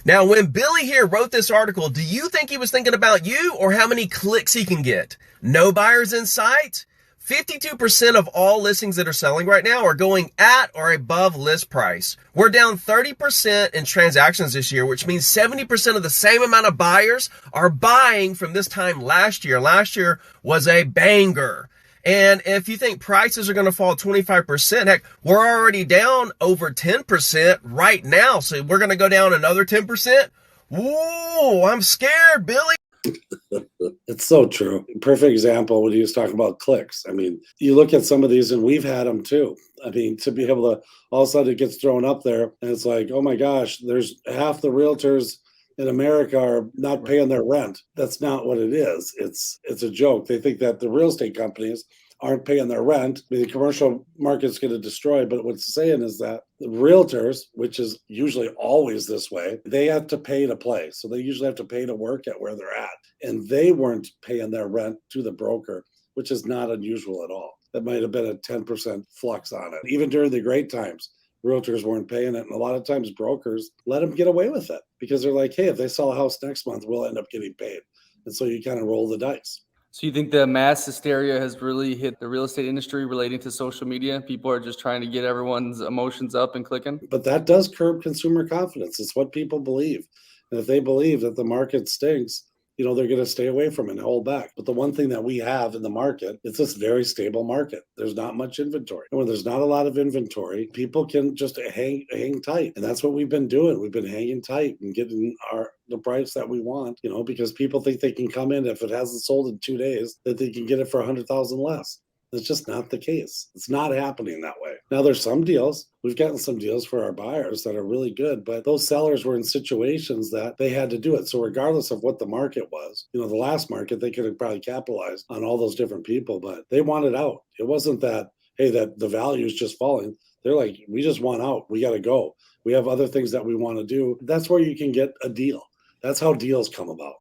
Now, when Billy here wrote this article, do you think he was thinking about you or how many clicks he can get? No buyers in sight? 52% of all listings that are selling right now are going at or above list price. We're down 30% in transactions this year, which means 70% of the same amount of buyers are buying from this time last year. Last year was a banger. And if you think prices are going to fall 25%, heck, we're already down over 10% right now. So we're going to go down another 10%. Whoa, I'm scared, Billy. It's so true. Perfect example when he was talking about clicks. I mean, you look at some of these and we've had them too. I mean, to be able to all of a sudden it gets thrown up there and it's like, oh my gosh, there's half the realtors in America are not paying their rent. That's not what it is. It's a joke. They think that the real estate companies aren't paying their rent. I mean, the commercial market's going to destroy. But what's saying is that the realtors, which is usually always this way, they have to pay to play. So they usually have to pay to work at where they're at. And they weren't paying their rent to the broker, which is not unusual at all. That might have been a 10% flux on it. Even during the great times, realtors weren't paying it. And a lot of times brokers let them get away with it because they're like, hey, if they sell a house next month, we'll end up getting paid. And so you kind of roll the dice. So you think the mass hysteria has really hit the real estate industry relating to social media? People are just trying to get everyone's emotions up and clicking? But that does curb consumer confidence. It's what people believe. And if they believe that the market stinks, they're going to stay away from it and hold back. But the one thing that we have in the market, it's this very stable market. There's not much inventory. And when there's not a lot of inventory, people can just hang tight. And that's what we've been doing. We've been hanging tight and getting the price that we want, because people think they can come in if it hasn't sold in 2 days, that they can get it for 100,000 less. It's just not the case. It's not happening that way. Now, there's some deals. We've gotten some deals for our buyers that are really good, but those sellers were in situations that they had to do it. So regardless of what the market was, the last market, they could have probably capitalized on all those different people, but they wanted out. It wasn't that, hey, that the value is just falling. They're like, we just want out. We got to go. We have other things that we want to do. That's where you can get a deal. That's how deals come about.